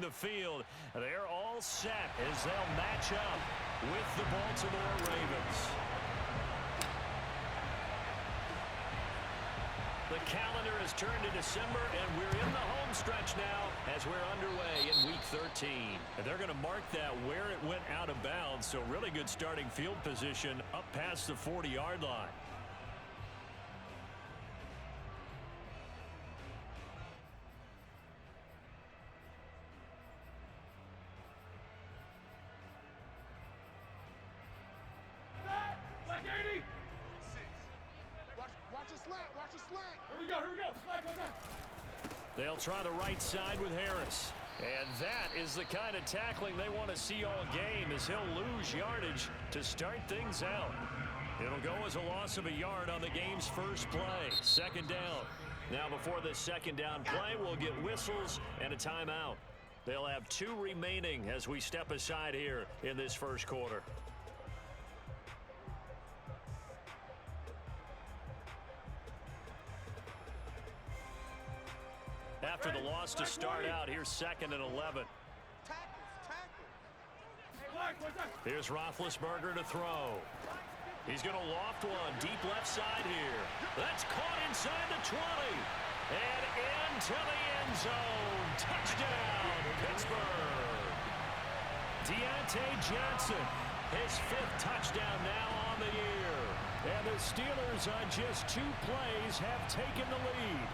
the field. They're all set as they'll match up with the Baltimore Ravens. The calendar has turned to December, and we're in the home stretch now as we're underway in Week 13. And they're going to mark that where it went out of bounds, so really good starting field position up past the 40-yard line. They'll try the right side with Harris. And that is the kind of tackling they want to see all game as he'll lose yardage to start things out. It'll go as a loss of a yard on the game's first play. Second down. Now before this second down play, we'll get whistles and a timeout. They'll have 2 remaining as we step aside here in this first quarter. After the loss to start out, here's 2nd and 11. Here's Roethlisberger to throw. He's going to loft one deep left side here. That's caught inside the 20. And into the end zone. Touchdown, Pittsburgh. Deontay Johnson, his 5th touchdown now on the year. And the Steelers on just 2 plays have taken the lead.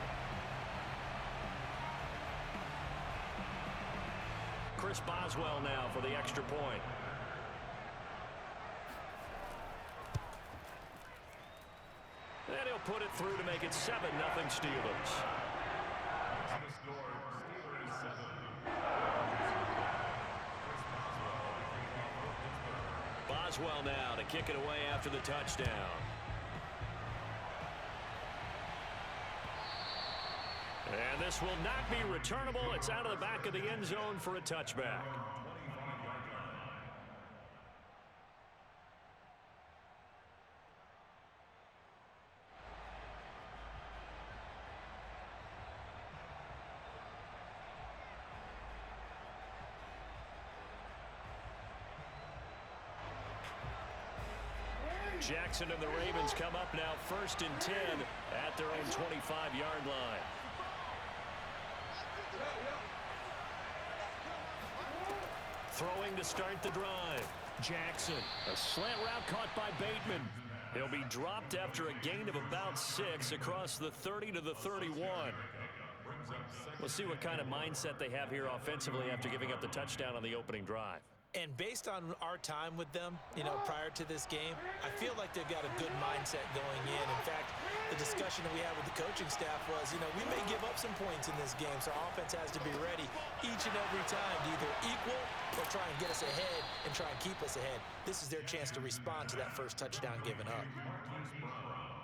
Chris Boswell now for the extra point. And he'll put it through to make it 7-0 Steelers. Boswell now to kick it away after the touchdown. And this will not be returnable. It's out of the back of the end zone for a touchback. Jackson and the Ravens come up now 1st and 10 at their own 25-yard line. Throwing to start the drive. Jackson, a slant route caught by Bateman. He'll be dropped after a gain of about 6 across the 30 to the 31. We'll see what kind of mindset they have here offensively after giving up the touchdown on the opening drive. And based on our time with them, prior to this game, I feel like they've got a good mindset going in. In fact, the discussion that we had with the coaching staff was, we may give up some points in this game, so our offense has to be ready each and every time to either equal or try and get us ahead and try and keep us ahead. This is their chance to respond to that first touchdown given up.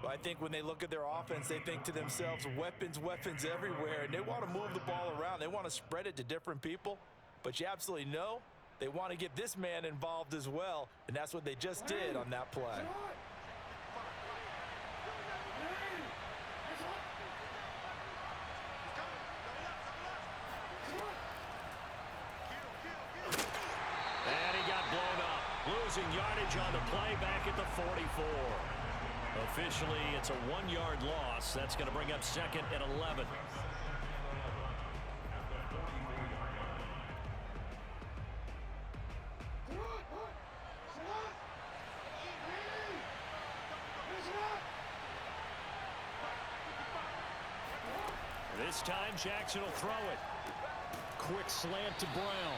Well, I think when they look at their offense, they think to themselves, weapons everywhere, and they want to move the ball around. They want to spread it to different people, but you absolutely know they want to get this man involved as well, and that's what they just did on that play. And he got blown up, losing yardage on the play back at the 44. Officially, it's a 1-yard loss. That's going to bring up 2nd and 11. This time, Jackson will throw it. Quick slant to Brown.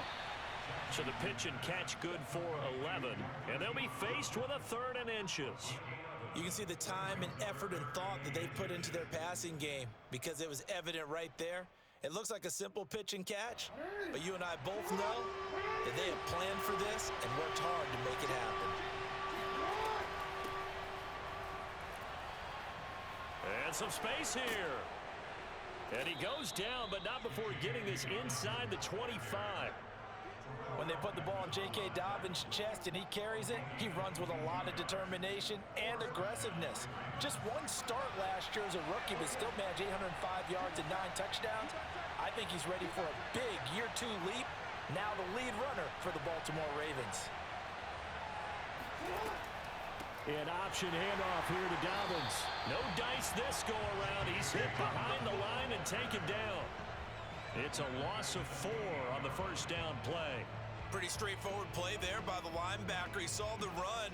So the pitch and catch good for 11. And they'll be faced with a 3rd and inches. You can see the time and effort and thought that they've put into their passing game because it was evident right there. It looks like a simple pitch and catch, but you and I both know that they have planned for this and worked hard to make it happen. And some space here. And he goes down, but not before getting this inside the 25. When they put the ball in J.K. Dobbins' chest and he carries it, he runs with a lot of determination and aggressiveness. Just one start last year as a rookie, but still managed 805 yards and 9 touchdowns. I I think he's ready for a big year-2 leap. Now the lead runner for the Baltimore Ravens. An option handoff here to Dobbins. No dice this go-around. He's hit behind the line and taken down. It's a loss of 4 on the first down play. Pretty straightforward play there by the linebacker. He saw the run,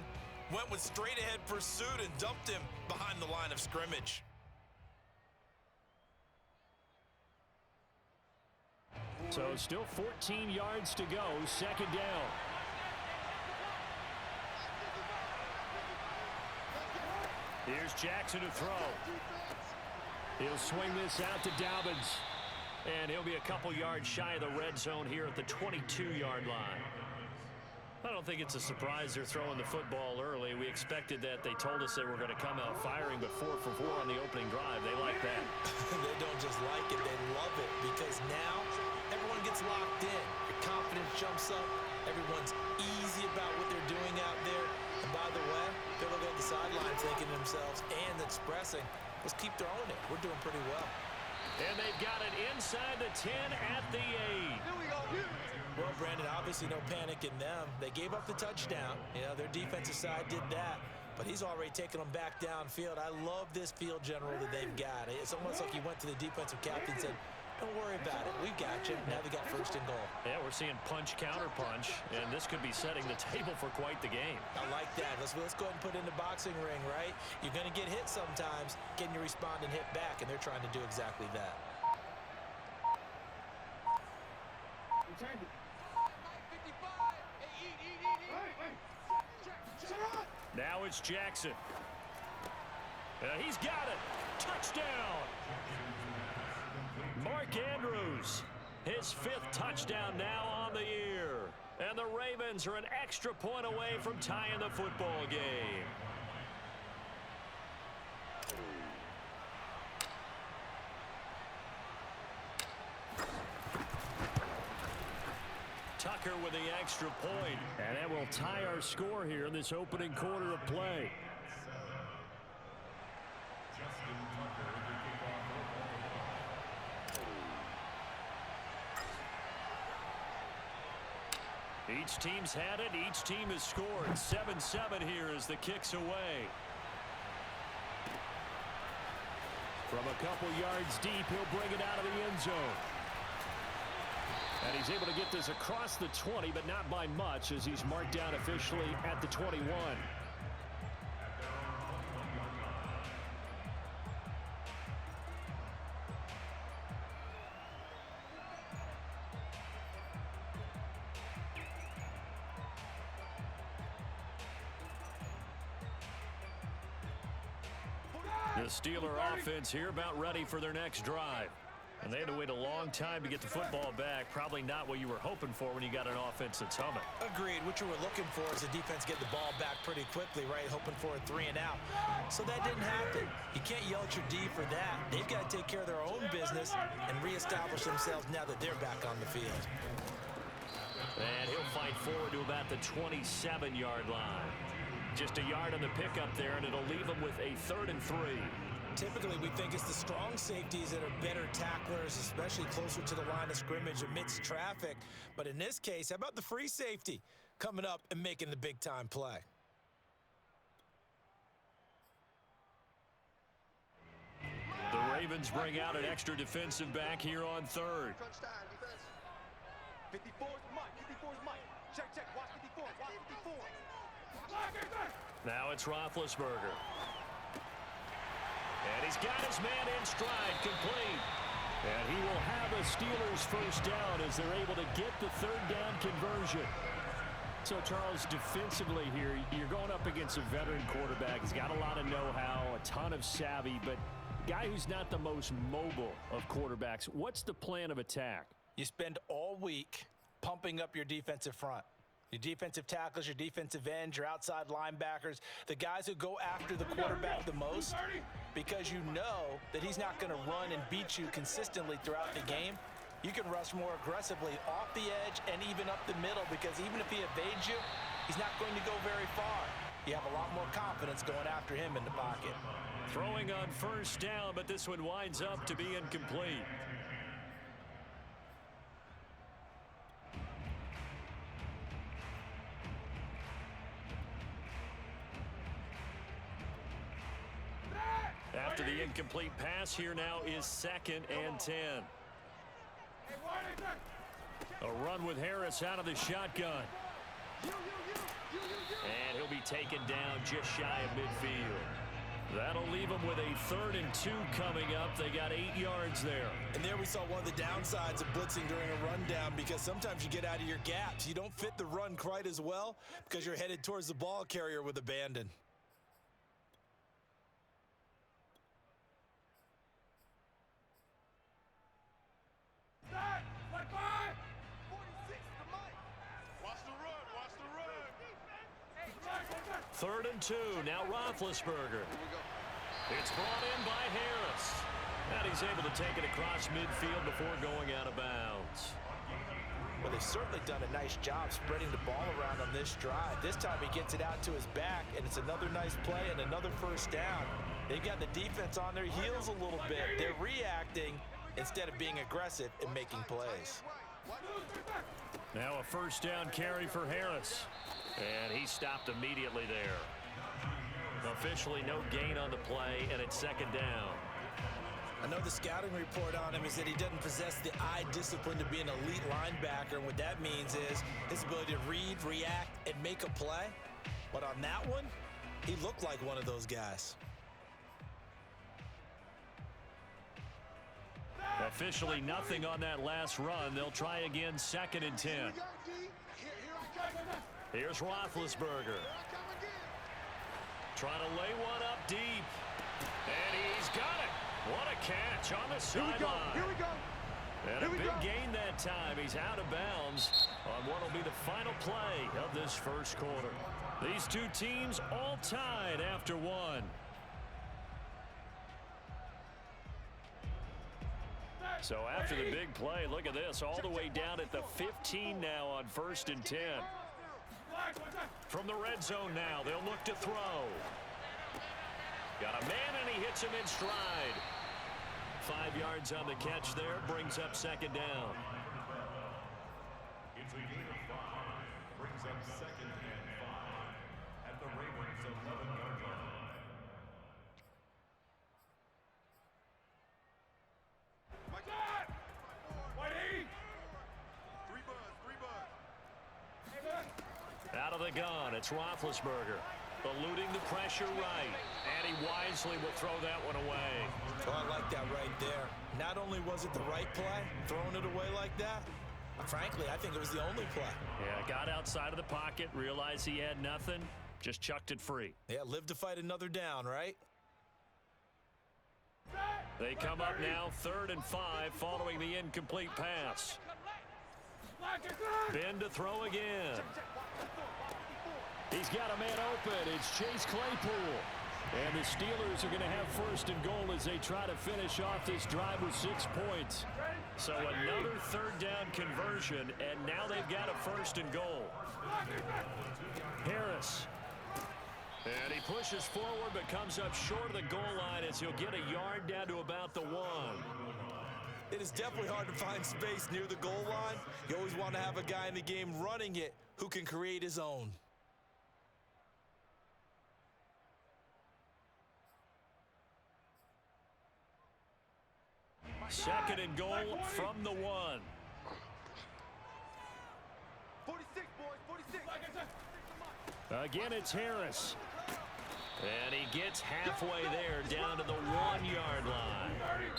went with straight-ahead pursuit, and dumped him behind the line of scrimmage. So still 14 yards to go, second down. Here's Jackson to throw. He'll swing this out to Dobbins. And he'll be a couple yards shy of the red zone here at the 22-yard line. I don't think it's a surprise they're throwing the football early. We expected that. They told us they were going to come out firing, but 4 for 4 on the opening drive. They like that. They don't just like it, they love it, because now everyone gets locked in. Your confidence jumps up. Everyone's easy about what they're doing out there. And by the way, they're looking at the sideline thinking to themselves and expressing, let's keep throwing it. We're doing pretty well. And they've got it inside the 10 at the 8. Well, Brandon, obviously no panic in them. They gave up the touchdown. You know, their defensive side did that. But he's already taken them back downfield. I love this field general that they've got. It's almost like he went to the defensive captain and said, don't worry about it. We've got you. Now they got first and goal. Yeah, we're seeing punch, counter punch, and this could be setting the table for quite the game. I like that. Let's go ahead and put it in the boxing ring, right? You're going to get hit sometimes. Can you respond and hit back? And they're trying to do exactly that. Now it's Jackson. He's got it. Touchdown. Mark Andrews, his 5th touchdown now on the year. And the Ravens are an extra point away from tying the football game. Tucker with the extra point. And that will tie our score here in this opening quarter of play. Each team's had it. Each team has scored. 7-7 here as the kick's away. From a couple yards deep, he'll bring it out of the end zone. And he's able to get this across the 20, but not by much, as he's marked down officially at the 21. The Steeler offense here about ready for their next drive. And they had to wait a long time to get the football back. Probably not what you were hoping for when you got an offense that's humming. Agreed. What you were looking for is the defense get the ball back pretty quickly, right? Hoping for a 3 and out. So that didn't happen. You can't yell at your D for that. They've got to take care of their own business and reestablish themselves now that they're back on the field. And he'll fight forward to about the 27-yard line. Just a yard on the pickup there, and it'll leave him with a 3rd and 3. Typically, we think it's the strong safeties that are better tacklers, especially closer to the line of scrimmage amidst traffic. But in this case, how about the free safety coming up and making the big-time play? The Ravens bring out an extra defensive back here on 3rd. 54's Mike. 54's Mike. Check. Watch 54. Watch 54. Now it's Roethlisberger. And he's got his man in stride, complete. And he will have a Steelers first down as they're able to get the 3rd down conversion. So, Charles, defensively here, you're going up against a veteran quarterback. He's got a lot of know-how, a ton of savvy, but a guy who's not the most mobile of quarterbacks. What's the plan of attack? You spend all week pumping up your defensive front. Your defensive tackles, your defensive ends, your outside linebackers, the guys who go after the quarterback the most, because you know that he's not going to run and beat you consistently throughout the game. You can rush more aggressively off the edge and even up the middle, because even if he evades you, he's not going to go very far. You have a lot more confidence going after him in the pocket. Throwing on first down, but this one winds up to be incomplete. after the incomplete pass. Here now is 2nd and 10. A run with Harris out of the shotgun. And he'll be taken down just shy of midfield. That'll leave them with a 3rd and 2 coming up. They got 8 yards there. And there we saw one of the downsides of blitzing during a rundown, because sometimes you get out of your gaps. You don't fit the run quite as well because you're headed towards the ball carrier with abandon. Third and 2. Now Roethlisberger. It's brought in by Harris. And he's able to take it across midfield before going out of bounds. Well, they've certainly done a nice job spreading the ball around on this drive. This time he gets it out to his back, and it's another nice play and another first down. They've got the defense on their heels a little bit. They're reacting instead of being aggressive and making plays. Now a first down carry for Harris. And he stopped immediately there. Officially no gain on the play, and it's 2nd down. I know the scouting report on him is that he doesn't possess the eye discipline to be an elite linebacker. And what that means is his ability to read, react, and make a play. But on that one, he looked like one of those guys. Officially nothing on that last run. They'll try again, 2nd and 10. Here's Roethlisberger. Trying to lay one up deep. And he's got it. What a catch on the sideline. Here we go. And a big gain that time. He's out of bounds on what will be the final play of this first quarter. These two teams all tied after one. So after the big play, look at this, all the way down at the 15 now on 1st and 10. From the red zone now, they'll look to throw. Got a man, and he hits him in stride. 5 yards on the catch there, brings up 2nd down. It's a gain of 5, brings up 2nd and 5 at the Ravens' 11-yard line. Out of the gun, it's Roethlisberger. Eluding the pressure right. And he wisely will throw that one away. Oh, I like that right there. Not only was it the right play, throwing it away like that, frankly, I think it was the only play. Yeah, got outside of the pocket, realized he had nothing, just chucked it free. Yeah, live to fight another down, right? They come up now, 3rd and 5, following the incomplete pass. Ben to throw again. He's got a man open. It's Chase Claypool. And the Steelers are going to have 1st and goal as they try to finish off this drive with 6 points. So another 3rd down conversion, and now they've got a 1st and goal. Harris. And he pushes forward but comes up short of the goal line as he'll get a yard down to about the 1. It is definitely hard to find space near the goal line. You always want to have a guy in the game running it who can create his own. Second and goal from the 1. 46, boys, 46. Again, it's Harris. And he gets halfway there down to the 1-yard line.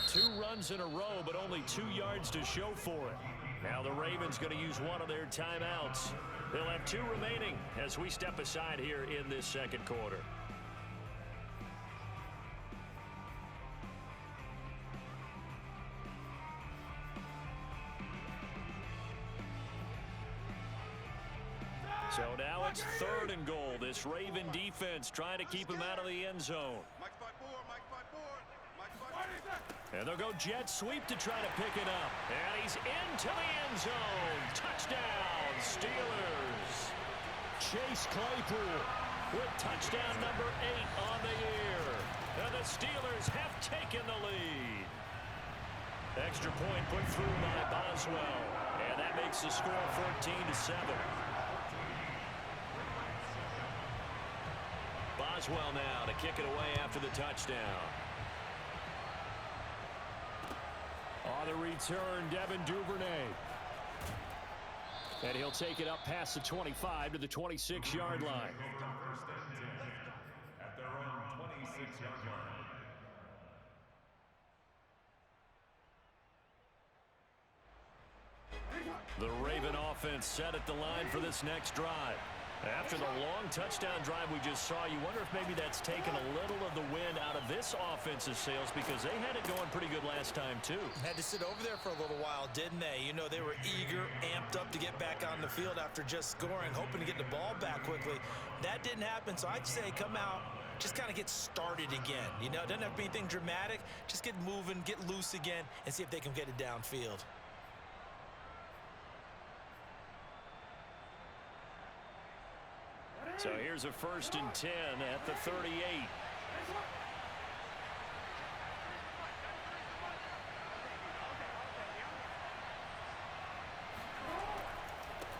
2 runs in a row, but only 2 yards to show for it. Now the Ravens going to use one of their timeouts. They'll have 2 remaining as we step aside here in this second quarter. So now it's 3rd and goal. This Raven defense trying to keep him out of the end zone. And they'll go jet sweep to try to pick it up. And he's into the end zone. Touchdown, Steelers. Chase Claypool with touchdown number 8 on the year. And the Steelers have taken the lead. Extra point put through by Boswell. And that makes the score 14-7. Boswell now to kick it away after the touchdown. the return, Devin Duvernay. And he'll take it up past the 25 to the 26-yard line. At their own 26-yard line. The Raven offense set at the line for this next drive. After the long touchdown drive we just saw, you wonder if maybe that's taken a little of the wind out of this offensive sails, because they had it going pretty good last time too. Had to sit over there for a little while, didn't they? You know, they were eager, amped up to get back on the field after just scoring, hoping to get the ball back quickly. That didn't happen, so I'd say come out, just kind of get started again. You know, it doesn't have to be anything dramatic. Just get moving, get loose again, and see if they can get it downfield. So here's a 1st and 10 at the 38.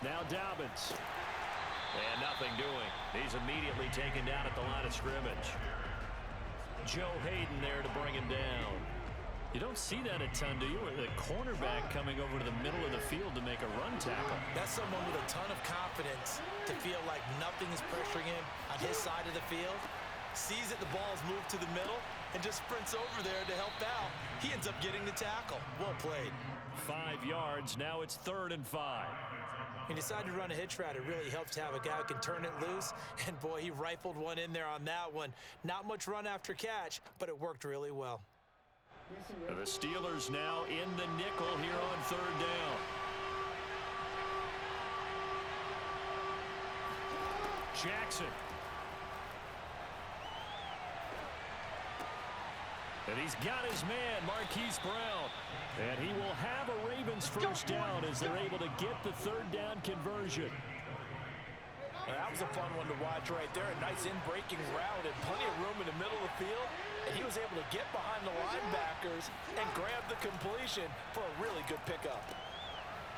Now Dobbins. And nothing doing. He's immediately taken down at the line of scrimmage. Joe Hayden there to bring him down. You don't see that a ton, do you? The cornerback coming over to the middle of the field to make a run tackle. That's someone with a ton of confidence to feel like nothing is pressuring him on his side of the field. Sees that the ball is moved to the middle and just sprints over there to help out. He ends up getting the tackle. Well played. 5 yards. Now it's 3rd and 5. He decided to run a hitch route. It really helps to have a guy who can turn it loose. And, boy, he rifled one in there on that one. Not much run after catch, but it worked really well. The Steelers now in the nickel here on 3rd down. Jackson. And he's got his man, Marquise Brown. And he will have a Ravens 1st down as they're able to get the 3rd down conversion. That was a fun one to watch right there. A nice in-breaking route and plenty of room in the middle of the field. And he was able to get behind the linebackers and grab the completion for a really good pickup.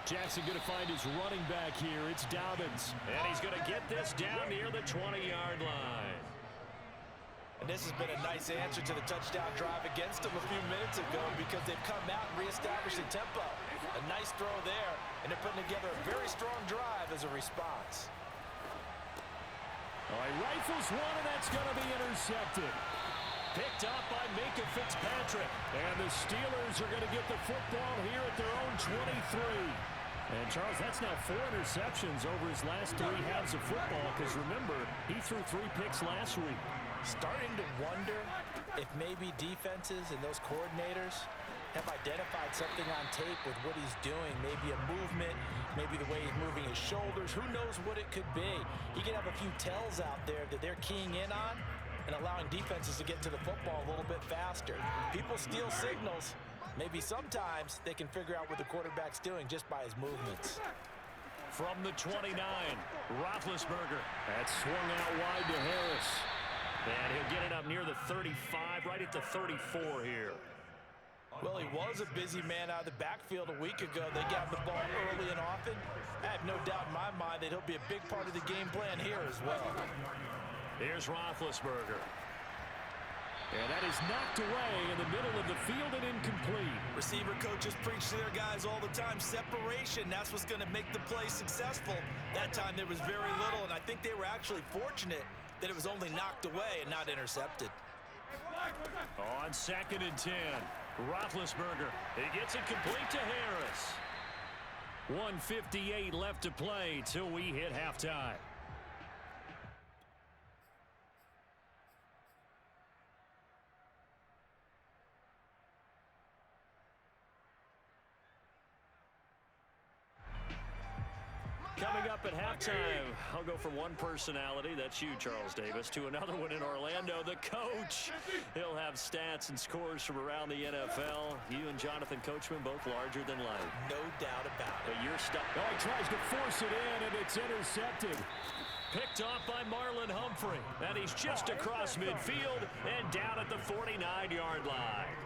Jackson going to find his running back here. It's Dobbins. And he's going to get this down near the 20-yard line. And this has been a nice answer to the touchdown drive against them a few minutes ago, because they've come out and reestablished the tempo. A nice throw there, and they're putting together a very strong drive as a response. All right, rifles one, and that's going to be intercepted. Picked up by Minkah Fitzpatrick. And the Steelers are going to get the football here at their own 23. And, Charles, that's now 4 interceptions over his last 3 halves of football, because, remember, he threw 3 picks last week. Starting to wonder if maybe defenses and those coordinators have identified something on tape with what he's doing. Maybe a movement, maybe the way he's moving his shoulders. Who knows what it could be? He could have a few tells out there that they're keying in on and allowing defenses to get to the football a little bit faster. People steal signals. Maybe sometimes they can figure out what the quarterback's doing just by his movements. From the 29, Roethlisberger. That's swung out wide to Harris. And he'll get it up near the 35, right at the 34 here. Well, he was a busy man out of the backfield a week ago. They got the ball early and often. I have no doubt in my mind that he'll be a big part of the game plan here as well. Here's Roethlisberger. And that is knocked away in the middle of the field and incomplete. Receiver coaches preach to their guys all the time. Separation, that's what's going to make the play successful. That time there was very little, and I think they were actually fortunate that it was only knocked away and not intercepted. On 2nd and 10, Roethlisberger. He gets it complete to Harris. 1:58 left to play till we hit halftime. Coming up at halftime, I'll go from one personality, that's you, Charles Davis, to another one in Orlando, the coach. He'll have stats and scores from around the NFL. You and Jonathan Coachman both larger than life. No doubt about it. But you're stuck. Oh, he tries to force it in, and it's intercepted. Picked off by Marlon Humphrey. And he's just across midfield and down at the 49-yard line.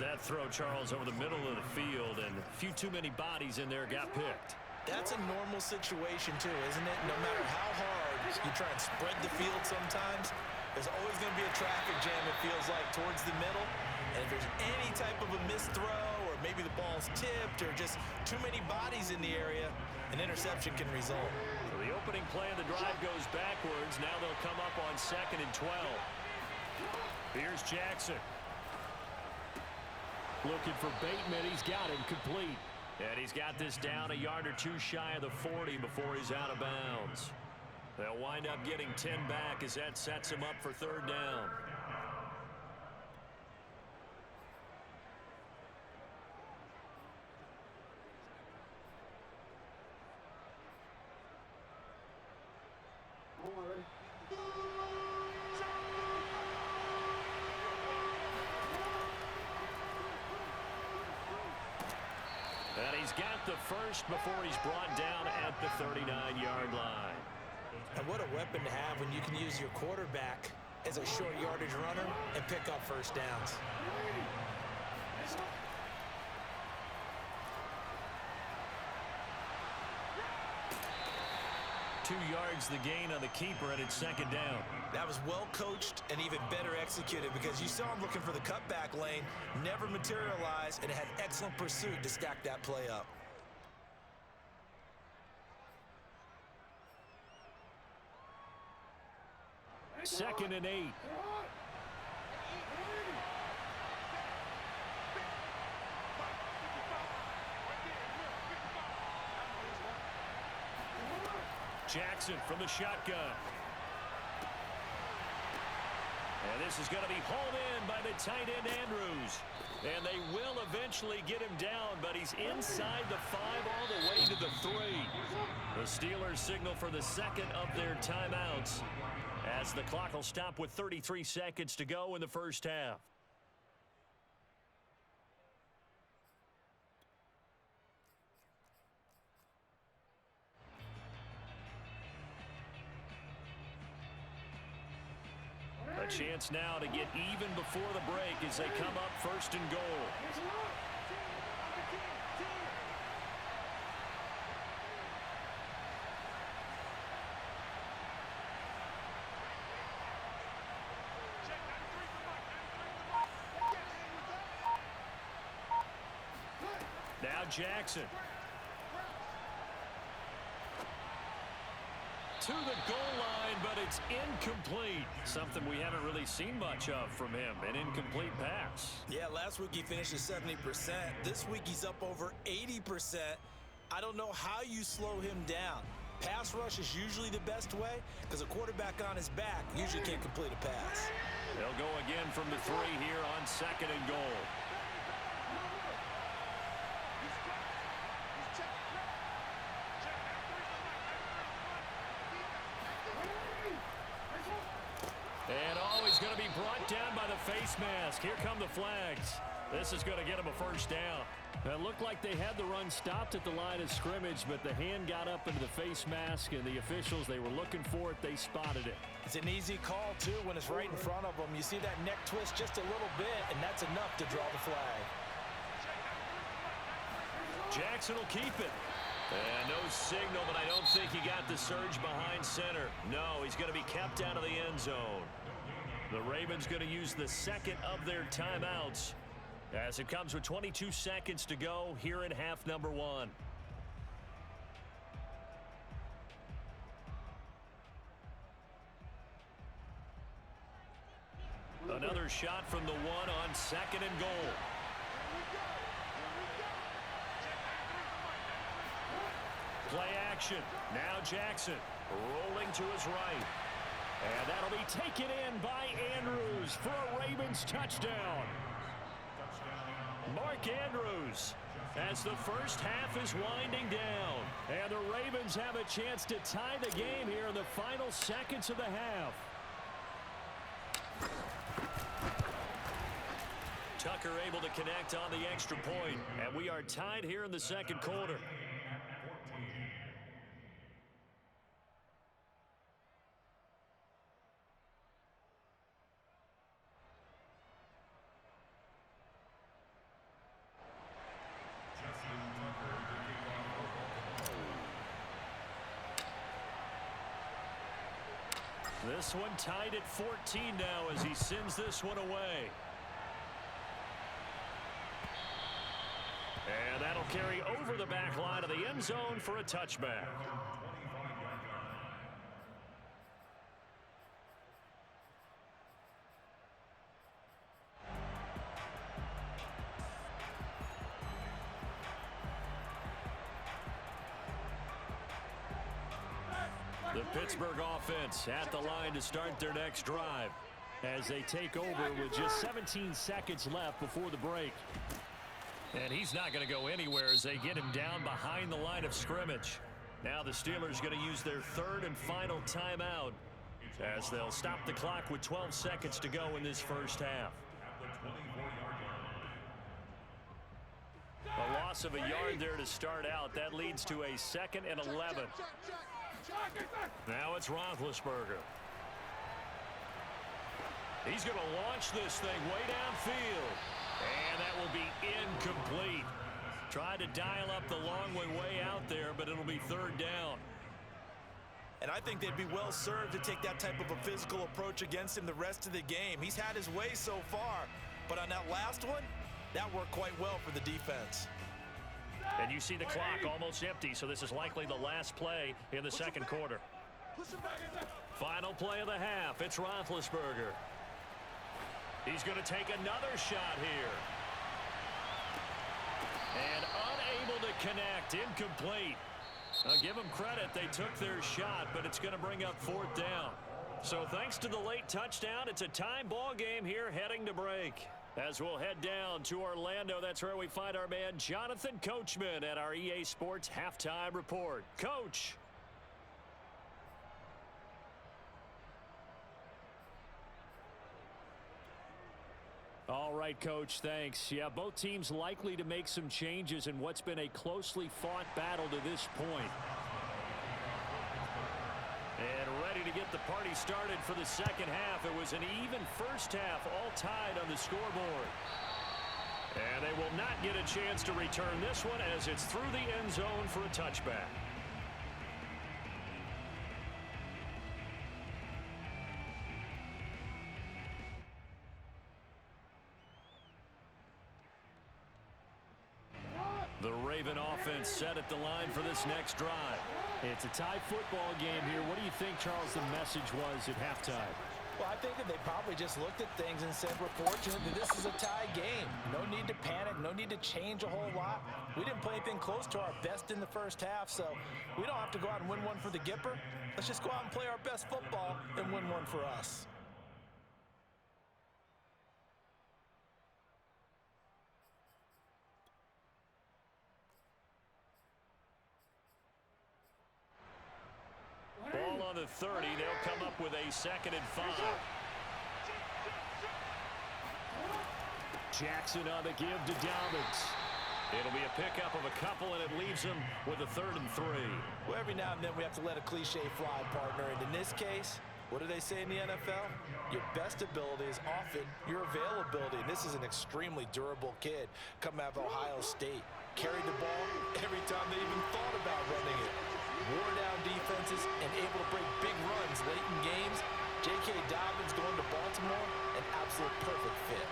That throw, Charles, over the middle of the field, and a few too many bodies in there got picked. That's a normal situation, too, isn't it? No matter how hard you try and spread the field sometimes, there's always going to be a traffic jam, it feels like, towards the middle. And if there's any type of a missed throw or maybe the ball's tipped or just too many bodies in the area, an interception can result. So the opening play of the drive goes backwards. Now they'll come up on 2nd and 12. Here's Jackson. Looking for Bateman. He's got him complete. And he's got this down a yard or two shy of the 40 before he's out of bounds. They'll wind up getting 10 back as that sets him up for 3rd down. And he's got the first before he's brought down at the 39-yard line. And what a weapon to have when you can use your quarterback as a short yardage runner and pick up first downs. 2 yards the gain on the keeper, and it's 2nd down. That was well coached and even better executed because you saw him looking for the cutback lane, never materialized, and had excellent pursuit to stack that play up. Second and 8. Jackson from the shotgun. And this is going to be hauled in by the tight end Andrews. And they will eventually get him down, but he's inside the 5 all the way to the 3. The Steelers signal for the 2nd of their timeouts as the clock will stop with 33 seconds to go in the first half. A chance now to get even before the break as they come up 1st and goal. Now Jackson. To the goal line, but it's incomplete. Something we haven't really seen much of from him, an incomplete pass. Yeah, last week he finished at 70%. This week he's up over 80%. I don't know how you slow him down. Pass rush is usually the best way because a quarterback on his back usually can't complete a pass. They'll go again from the 3 here on 2nd and goal. And always going to be brought down by the face mask. Here come the flags. This is going to get him a 1st down. It looked like they had the run stopped at the line of scrimmage, but the hand got up into the face mask, and the officials, they were looking for it. They spotted it. It's an easy call, too, when it's right in front of them. You see that neck twist just a little bit, and that's enough to draw the flag. Jackson will keep it. And no signal, but I don't think he got the surge behind center. No, he's going to be kept out of the end zone. The Ravens going to use the 2nd of their timeouts as it comes with 22 seconds to go here in half number 1. Another shot from the 1 on 2nd and goal. Play action. Now Jackson rolling to his right. And that'll be taken in by Andrews for a Ravens touchdown. Mark Andrews as the first half is winding down. And the Ravens have a chance to tie the game here in the final seconds of the half. Tucker able to connect on the extra point. And we are tied here in the 2nd quarter. This one tied at 14 now as he sends this one away. carry over the back line of the end zone for a touchback. The Pittsburgh offense at the line to start their next drive as they take over with just 17 seconds left before the break. And he's not going to go anywhere as they get him down behind the line of scrimmage. Now the Steelers going to use their third and final timeout as they'll stop the clock with 12 seconds to go in this first half. A loss of a yard there to start out. That leads to a 2nd and 11. Now it's Roethlisberger. He's going to launch this thing way downfield. And that will be incomplete. Tried to dial up the long way out there, but it'll be 3rd down. And I think they'd be well served to take that type of a physical approach against him the rest of the game. He's had his way so far, but on that last one, that worked quite well for the defense. And you see the clock almost empty, so this is likely the last play in the second quarter. Final play of the half. It's Roethlisberger. He's going to take another shot here. And unable to connect. Incomplete. I'll give them credit. They took their shot, but it's going to bring up 4th down. So thanks to the late touchdown, it's a time ball game here heading to break. As we'll head down to Orlando, that's where we find our man Jonathan Coachman at our EA Sports Halftime Report. Coach. All right, Coach, thanks. Yeah, both teams likely to make some changes in what's been a closely fought battle to this point. And ready to get the party started for the second half. It was an even first half, all tied on the scoreboard. And they will not get a chance to return this one as it's through the end zone for a touchback. The Raven offense set at the line for this next drive. It's a tie football game here. What do you think, Charles, the message was at halftime? Well, I think that they probably just looked at things and said, we're fortunate that this is a tie game. No need to panic. No need to change a whole lot. We didn't play anything close to our best in the first half, so we don't have to go out and win one for the Gipper. Let's just go out and play our best football and win one for us. Ball on the 30. They'll come up with a 2nd and 5. Jackson on the give to Dobbins. It'll be a pickup of a couple, and it leaves him with a 3rd and 3. Well, every now and then we have to let a cliche fly, partner. And in this case, what do they say in the NFL? Your best ability is often your availability. And this is an extremely durable kid coming out of Ohio State. Carried the ball every time they even thought about running it. Wore down defenses and able to break big runs late in games. J.K. Dobbins going to Baltimore, an absolute perfect fit.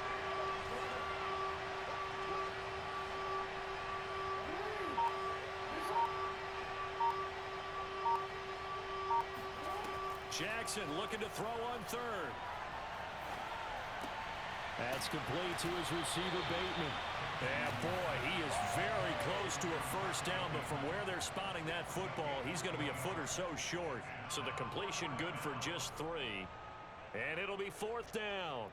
Jackson looking to throw on 3rd. That's complete to his receiver, Bateman. And boy, he is very close to a first down, but from where they're spotting that football, he's going to be a foot or so short. So the completion good for just 3. And it'll be 4th down.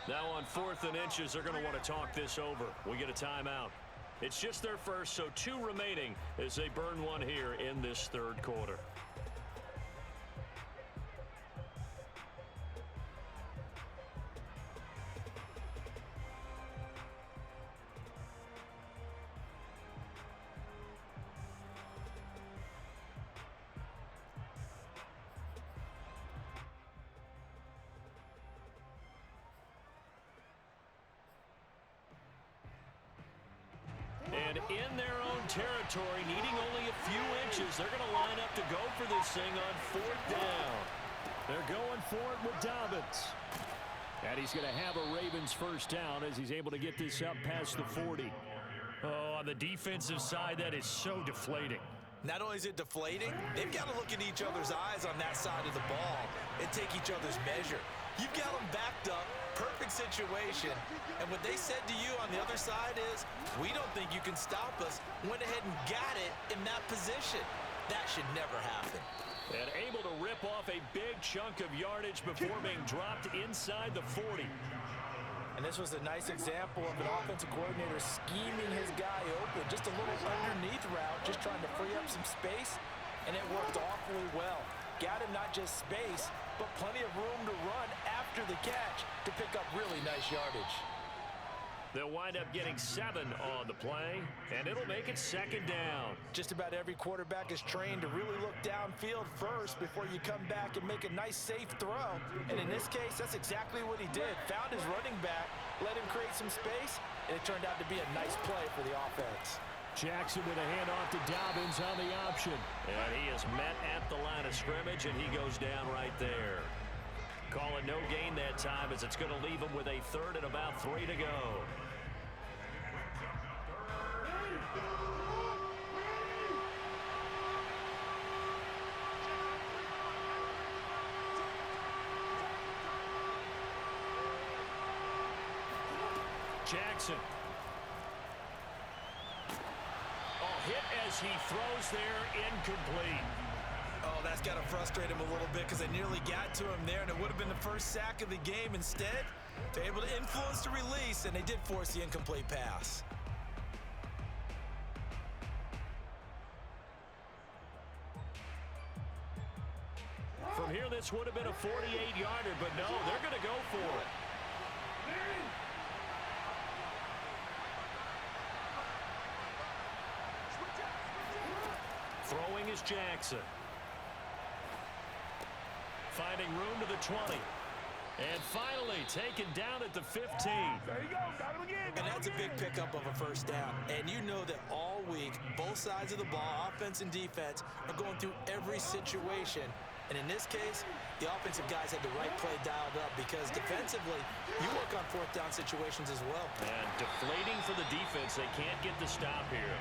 Now on 4th and inches, they're going to want to talk this over. We get a timeout. It's just their first, so 2 remaining as they burn one here in this 3rd quarter. And in their own territory, needing only a few inches, they're going to line up to go for this thing on 4th down. They're going for it with Dobbins. And he's going to have a Ravens first down as he's able to get this up past the 40. Oh, on the defensive side, that is so deflating. Not only is it deflating, they've got to look in each other's eyes on that side of the ball and take each other's measure. You've got them backed up, perfect situation, and what they said to you on the other side is, we don't think you can stop us. Went ahead and got it in that position. That should never happen. And able to rip off a big chunk of yardage before being dropped inside the 40. And this was a nice example of an offensive coordinator scheming his guy open. Just a little underneath route, just trying to free up some space, and it worked awfully well. Got him not just space, but plenty of room to run after the catch to pick up really nice yardage. They'll wind up getting 7 on the play, and it'll make it 2nd down. Just about every quarterback is trained to really look downfield first before you come back and make a nice, safe throw. And in this case, that's exactly what he did. Found his running back, let him create some space, and it turned out to be a nice play for the offense. Jackson with a handoff to Dobbins on the option. And he is met at the line of scrimmage, and he goes down right there. Call it no gain that time as it's going to leave him with a 3rd and about 3 to go. Jackson. Oh, hit as he throws there, incomplete. Oh, that's got to frustrate him a little bit because they nearly got to him there, and it would have been the first sack of the game. Instead, they're able to influence the release, and they did force the incomplete pass. From here, this would have been a 48-yarder, but no, they're going to go for it. Throwing is Jackson. Finding room to the 20. And finally taken down at the 15. There you go. Got him again. And that's a big pickup of a first down. And you know that all week, both sides of the ball, offense and defense, are going through every situation. And in this case, the offensive guys had the right play dialed up because defensively, you work on 4th down situations as well. And deflating for the defense. They can't get the stop here.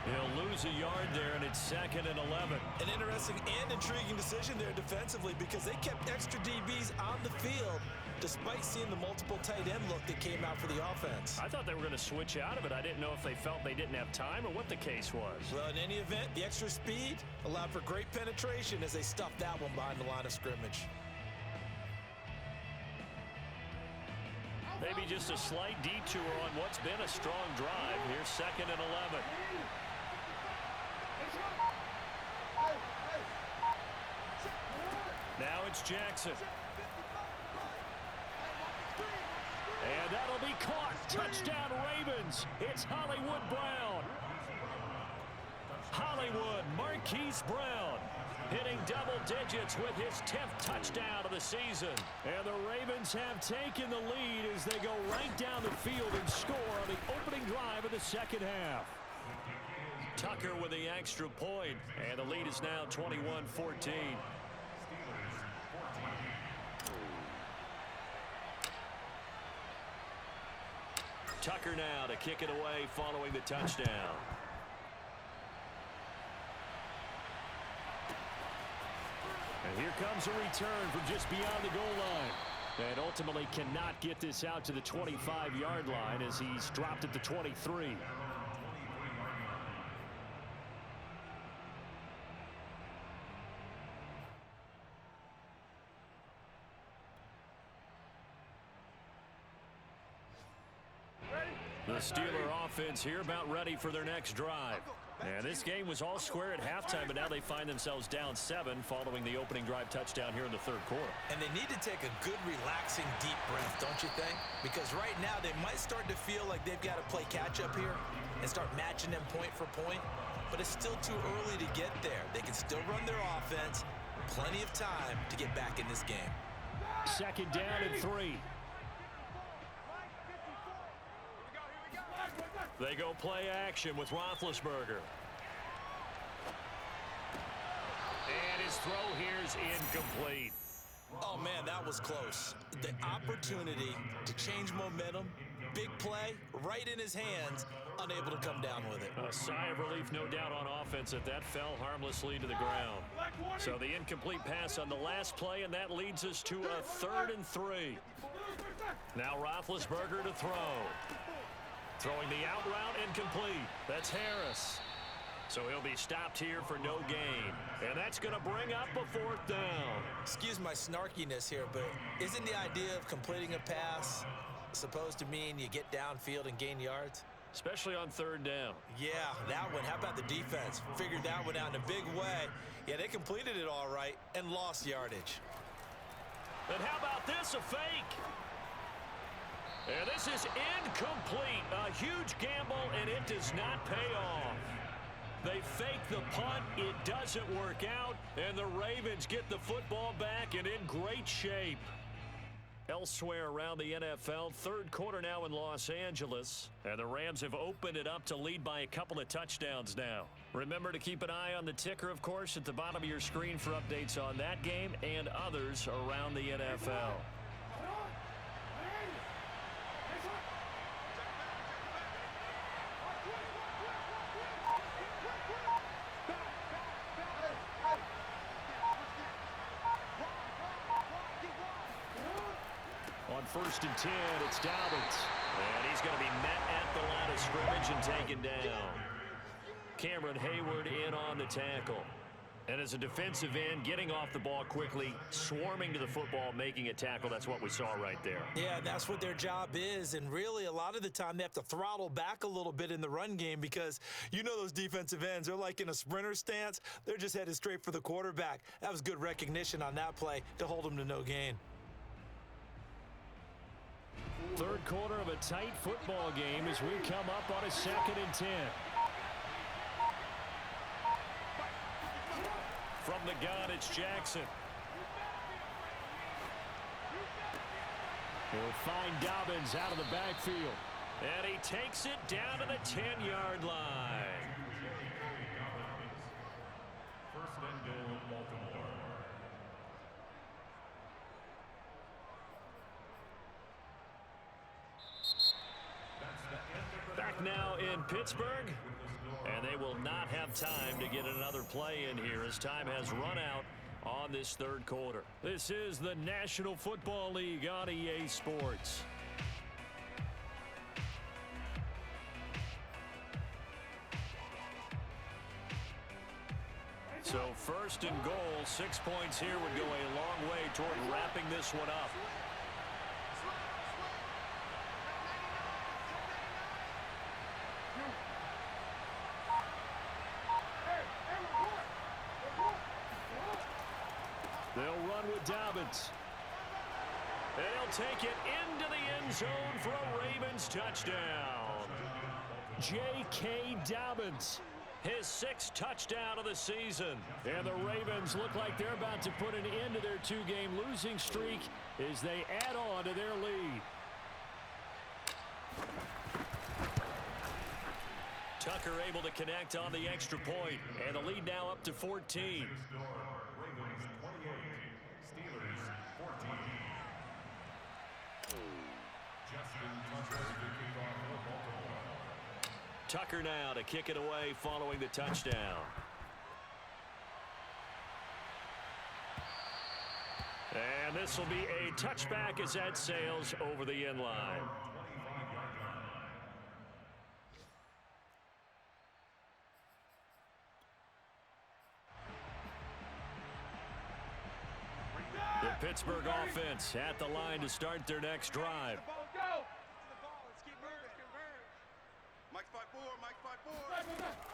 He'll lose a yard there, and it's 2nd and 11. An interesting and intriguing decision there defensively because they kept extra DBs on the field despite seeing the multiple tight end look that came out for the offense. I thought they were going to switch out of it. I didn't know if they felt they didn't have time or what the case was. Well, in any event, the extra speed allowed for great penetration as they stuffed that one behind the line of scrimmage. Maybe just a slight detour on what's been a strong drive. Here's 2nd and 11. Now it's Jackson. And that'll be caught. Touchdown Ravens. It's Hollywood Brown. Hollywood, Marquise Brown, hitting double digits with his 10th touchdown of the season. And the Ravens have taken the lead as they go right down the field and score on the opening drive of the 2nd half. Tucker with the extra point, and the lead is now 21-14. Tucker now to kick it away following the touchdown. And here comes a return from just beyond the goal line. And ultimately cannot get this out to the 25-yard line as he's dropped at the 23. The Steeler offense here about ready for their next drive. And this game was all square at halftime, but now they find themselves down 7 following the opening drive touchdown here in the 3rd quarter. And they need to take a good, relaxing, deep breath, don't you think? Because right now they might start to feel like they've got to play catch-up here and start matching them point for point. But it's still too early to get there. They can still run their offense. Plenty of time to get back in this game. 2nd down and 3. They go play action with Roethlisberger. And his throw here is incomplete. Oh, man, that was close. The opportunity to change momentum, big play, right in his hands, unable to come down with it. A sigh of relief, no doubt, on offense that fell harmlessly to the ground. So the incomplete pass on the last play, and that leads us to a 3rd and 3. Now Roethlisberger to throw. Throwing the out route, incomplete. That's Harris. So he'll be stopped here for no gain. And that's going to bring up a 4th down. Excuse my snarkiness here, but isn't the idea of completing a pass supposed to mean you get downfield and gain yards? Especially on 3rd down. Yeah, that one. How about the defense? Figured that one out in a big way. Yeah, they completed it all right and lost yardage. And how about this, a fake? And this is incomplete. A huge gamble, and it does not pay off. They fake the punt. It doesn't work out, and the Ravens get the football back and in great shape. Elsewhere around the NFL, 3rd quarter now in Los Angeles, and the Rams have opened it up to lead by a couple of touchdowns now. Remember to keep an eye on the ticker, of course, at the bottom of your screen for updates on that game and others around the NFL. On 1st and 10, it's Dobbins. And he's going to be met at the line of scrimmage and taken down. Cameron Hayward in on the tackle. And as a defensive end, getting off the ball quickly, swarming to the football, making a tackle, that's what we saw right there. Yeah, that's what their job is. And really, a lot of the time, they have to throttle back a little bit in the run game because you know those defensive ends, they're like in a sprinter stance. They're just headed straight for the quarterback. That was good recognition on that play to hold them to no gain. 3rd quarter of a tight football game as we come up on a 2nd and 10. From the gun, it's Jackson. He'll find Dobbins out of the backfield. And he takes it down to the 10-yard line. 1st and goal, Baltimore. Back now in Pittsburgh, and they will not have time to get another play in here as time has run out on this 3rd quarter. This is the National Football League on EA Sports. So 1st and goal, 6 points here would go a long way toward wrapping this one up. They'll run with Dobbins. And he'll take it into the end zone for a Ravens touchdown. J.K. Dobbins. His 6th touchdown of the season. And the Ravens look like they're about to put an end to their 2-game losing streak as they add on to their lead. Tucker able to connect on the extra point, and the lead now up to 14. Tucker now to kick it away following the touchdown. And this will be a touchback as that sails over the end line. The Pittsburgh offense at the line to start their next drive.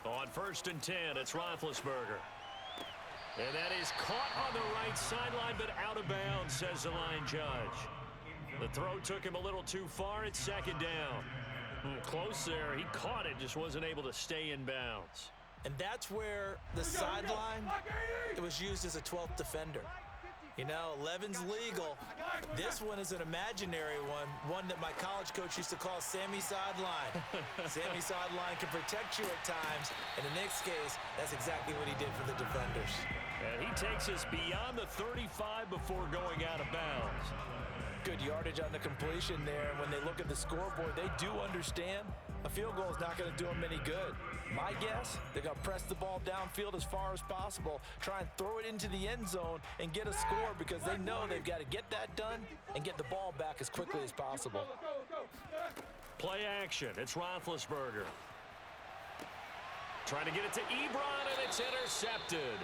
On 1st and 10, it's Roethlisberger. And that is caught on the right sideline, but out of bounds, says the line judge. The throw took him a little too far. It's 2nd down. Close there. He caught it, just wasn't able to stay in bounds. And that's where the sideline, it was used as a 12th defender. You know, 11's legal. This one is an imaginary one that my college coach used to call Sammy Sideline. Sammy Sideline can protect you at times. In the next case, that's exactly what he did for the defenders. And he takes us beyond the 35 before going out of bounds. Good yardage on the completion there. And when they look at the scoreboard, they do understand a field goal is not going to do them any good. My guess, they're going to press the ball downfield as far as possible, try and throw it into the end zone and get a score because they know they've got to get that done and get the ball back as quickly as possible. Play action. It's Roethlisberger. Trying to get it to Ebron, and it's intercepted.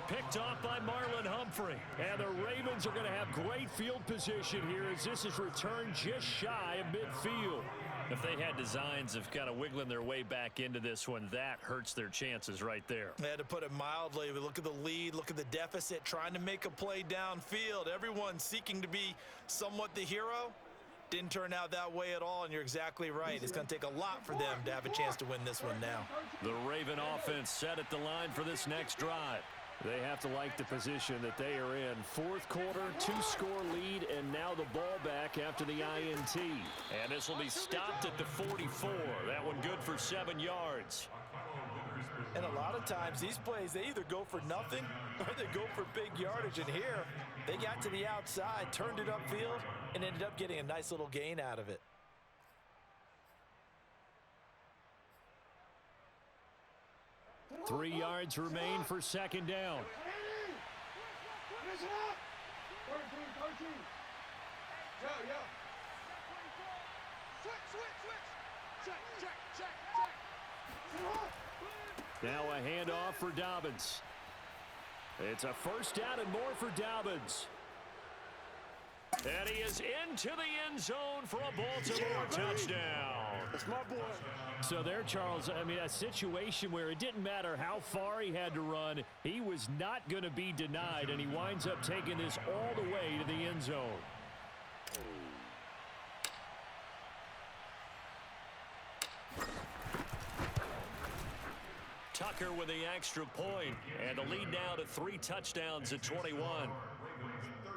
Picked off by Marlon Humphrey. And the Ravens are going to have great field position here as this is returned just shy of midfield. If they had designs of kind of wiggling their way back into this one, that hurts their chances right there. They had to put it mildly. We look at the lead, look at the deficit, trying to make a play downfield. Everyone seeking to be somewhat the hero. Didn't turn out that way at all, and you're exactly right. It's going to take a lot for them to have a chance to win this one now. The Raven offense set at the line for this next drive. They have to like the position that they are in. Fourth quarter, 2-score lead, and now the ball back after the INT. And this will be stopped at the 44. That one good for 7 yards. And a lot of times these plays, they either go for nothing or they go for big yardage. And here, they got to the outside, turned it upfield, and ended up getting a nice little gain out of it. Three yards remain for second down. Now a handoff for Dobbins. It's a first down and more for Dobbins. And he is into the end zone for a Baltimore touchdown. That's my boy. So there, Charles, I mean, a situation where it didn't matter how far he had to run, he was not going to be denied, and he winds up taking this all the way to the end zone. Tucker with the extra point, and the lead now to 3 touchdowns at 21. Ravens 35,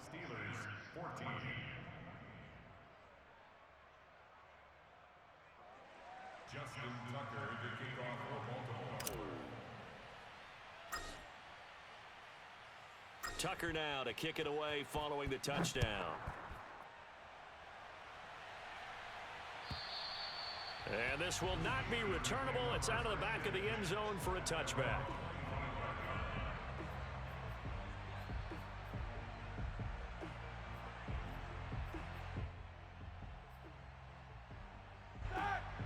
Steelers 14. Justin Tucker to kick off for Baltimore. Tucker now to kick it away following the touchdown. And this will not be returnable. It's out of the back of the end zone for a touchback.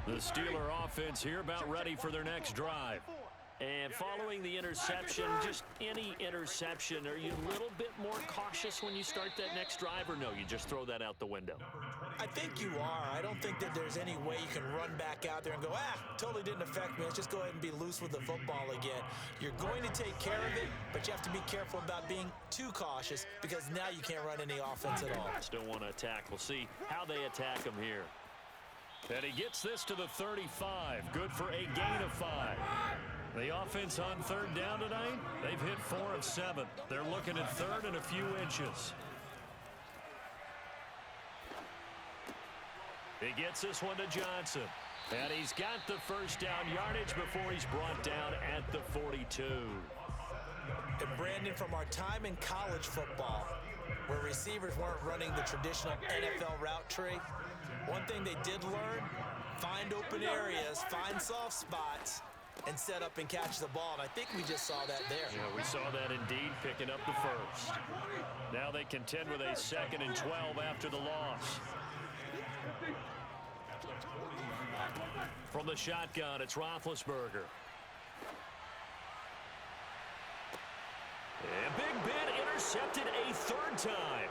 The Steeler offense here about ready for their next drive. And following the interception, just any interception, are you a little bit more cautious when you start that next drive, or no, you just throw that out the window? I think you are. I don't think that there's any way you can run back out there and go, totally didn't affect me. Let's just go ahead and be loose with the football again. You're going to take care of it, but you have to be careful about being too cautious because now you can't run any offense at all. Still want to attack. We'll see how they attack him here. And he gets this to the 35. Good for a gain of 5. The offense on third down tonight, they've hit 4 of 7. They're looking at third and a few inches. He gets this one to Johnson. And he's got the first down yardage before he's brought down at the 42. And Brandon, from our time in college football, where receivers weren't running the traditional NFL route tree, one thing they did learn, find open areas, find soft spots, and set up and catch the ball. And I think we just saw that there. Yeah, we saw that indeed, picking up the first. Now they contend with a 2nd and 12 after the loss. From the shotgun, it's Roethlisberger. And Big Ben intercepted a 3rd time.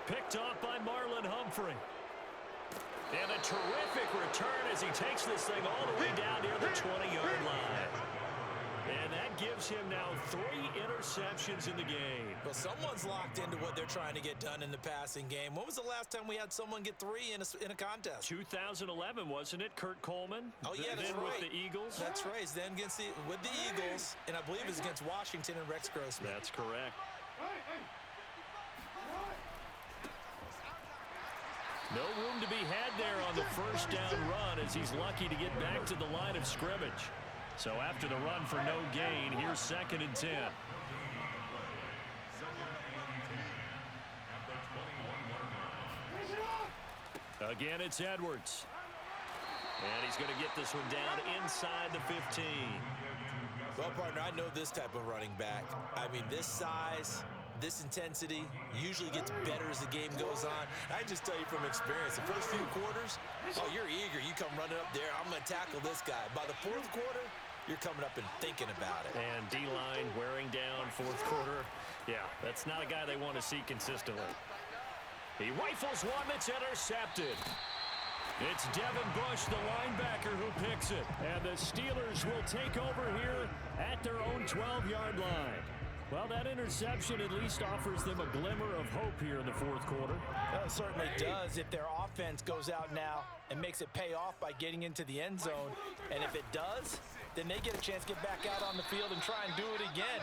Picked off by Marlon Humphrey. And a terrific return as he takes this thing all the way down near the 20-yard line. And that gives him now 3 interceptions in the game. Well, someone's locked into what they're trying to get done in the passing game. When was the last time we had someone get 3 in a contest? 2011, wasn't it? Kurt Coleman? Oh, yeah, that's then right. with the Eagles? That's right. Then with the Eagles, and I believe it's against Washington and Rex Grossman. That's correct. No room to be had there on the first down run as he's lucky to get back to the line of scrimmage. So after the run for no gain, here's 2nd and 10. Again, it's Edwards. And he's going to get this one down inside the 15. Well, partner, I know this type of running back. I mean, this size, this intensity usually gets better as the game goes on. I just tell you from experience, the first few quarters, oh, you're eager. You come running up there, I'm going to tackle this guy. By the 4th quarter, you're coming up and thinking about it. And D-line wearing down 4th quarter. Yeah, that's not a guy they want to see consistently. He rifles one that's intercepted. It's Devin Bush, the linebacker, who picks it. And the Steelers will take over here at their own 12-yard line. Well, that interception at least offers them a glimmer of hope here in the 4th quarter. Well, it certainly does if their offense goes out now and makes it pay off by getting into the end zone. And if it does, then they get a chance to get back out on the field and try and do it again.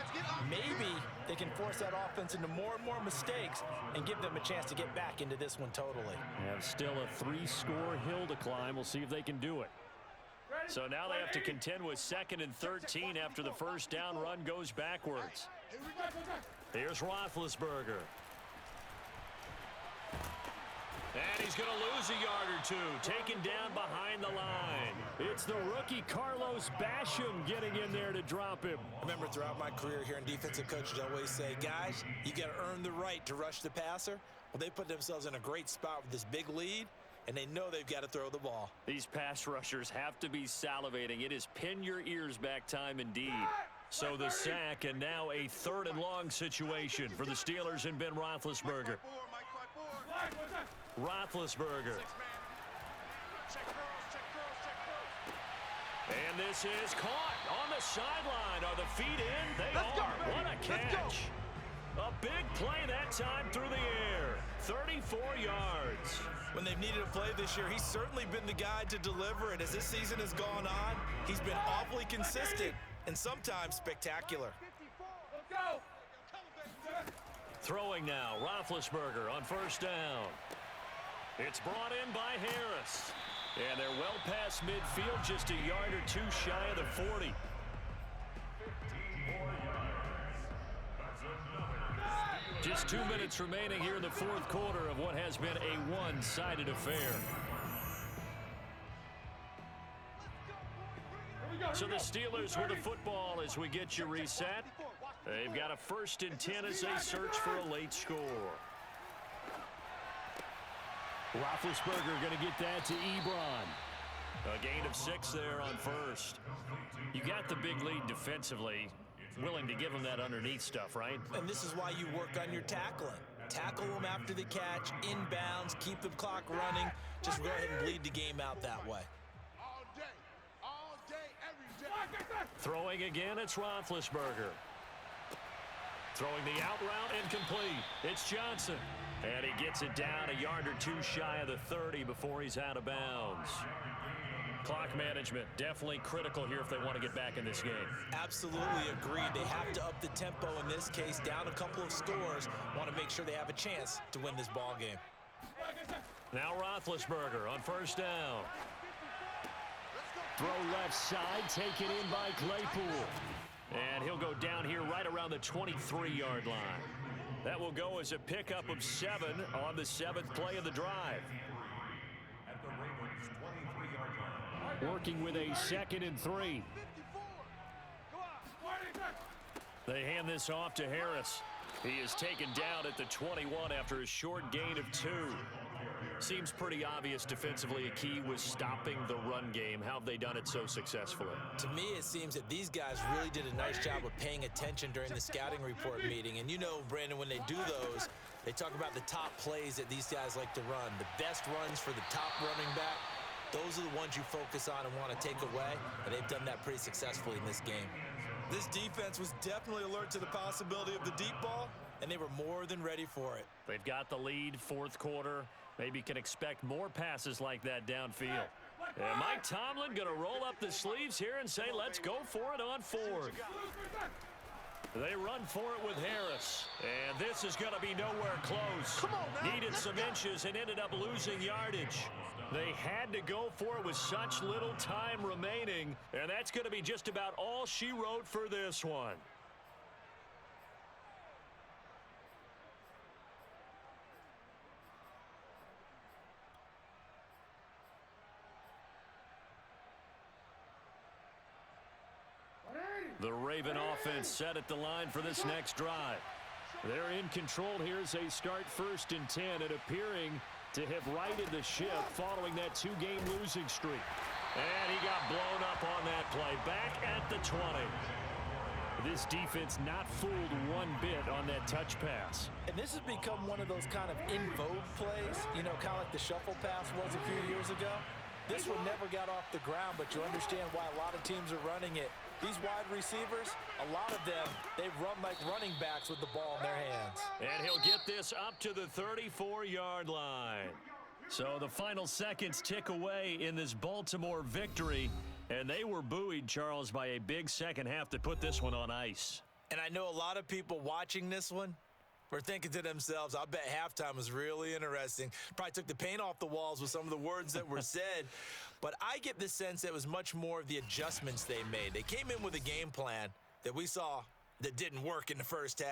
Maybe they can force that offense into more and more mistakes and give them a chance to get back into this one totally. They have still a 3-score hill to climb. We'll see if they can do it. So now they have to contend with 2nd and 13 after the first down run goes backwards. Here's Roethlisberger. And he's going to lose a yard or two, taken down behind the line. It's the rookie Carlos Basham getting in there to drop him. I remember throughout my career here in defensive coaches, I always say, guys, you got to earn the right to rush the passer. Well, they put themselves in a great spot with this big lead, and they know they've got to throw the ball. These pass rushers have to be salivating. It is pin your ears back time indeed. So the sack, and now a 3rd and long situation for the Steelers and Ben Roethlisberger. Roethlisberger. And this is caught on the sideline. Are the feet in? They are. What a catch. A big play that time through the air. 34 yards. When they've needed a play this year, he's certainly been the guy to deliver. And as this season has gone on, he's been awfully consistent and sometimes spectacular. Throwing now, Roethlisberger on first down. It's brought in by Harris. And they're well past midfield, just a yard or two shy of the 40. Just 2 minutes remaining here in the 4th quarter of what has been a one-sided affair. So the Steelers with the football as we get you reset. They've got a 1st and 10 as they search for a late score. Roethlisberger going to get that to Ebron. A gain of 6 there on first. You got the big lead defensively. Willing to give them that underneath stuff, right? And this is why you work on your tackling. Tackle them after the catch, inbounds, keep the clock running. Just go ahead and bleed the game out that way. All day, every day. Throwing again, it's Roethlisberger. Throwing the out route incomplete. It's Johnson. And he gets it down a yard or two shy of the 30 before he's out of bounds. Clock management definitely critical here if they want to get back in this game. Absolutely agreed. They have to up the tempo in this case, down a couple of scores. Want to make sure they have a chance to win this ball game. Now Roethlisberger on first down. Throw left side, taken in by Claypool. And he'll go down here right around the 23-yard line. That will go as a pickup of 7 on the 7th play of the drive. At the Ravens' 23-yard line. Working with a 2nd and 3. They hand this off to Harris. He is taken down at the 21 after a short gain of 2. Seems pretty obvious defensively a key was stopping the run game. How have they done it so successfully? To me, it seems that these guys really did a nice job of paying attention during the scouting report meeting. And you know, Brandon, when they do those, they talk about the top plays that these guys like to run. The best runs for the top running back, those are the ones you focus on and want to take away. And they've done that pretty successfully in this game. This defense was definitely alert to the possibility of the deep ball, and they were more than ready for it. They've got the lead, 4th quarter. Maybe can expect more passes like that downfield. And Mike Tomlin going to roll up the sleeves here and say, let's go for it on 4th. They run for it with Harris. And this is going to be nowhere close. Come on now. Needed some inches and ended up losing yardage. They had to go for it with such little time remaining. And that's going to be just about all she wrote for this one. The Raven offense set at the line for this next drive. They're in control here as they start 1st and 10 and appearing to have righted the ship following that 2-game losing streak. And he got blown up on that play. Back at the 20. This defense not fooled one bit on that touch pass. And this has become one of those kind of in vogue plays, you know, kind of like the shuffle pass was a few years ago. This one never got off the ground, but you understand why a lot of teams are running it. These wide receivers, a lot of them, they run like running backs with the ball in their hands. And he'll get this up to the 34-yard line. So the final seconds tick away in this Baltimore victory. And they were buoyed, Charles, by a big second half to put this one on ice. And I know a lot of people watching this one were thinking to themselves, I bet halftime was really interesting. Probably took the paint off the walls with some of the words that were said. But I get the sense it was much more of the adjustments they made. They came in with a game plan that we saw that didn't work in the first half.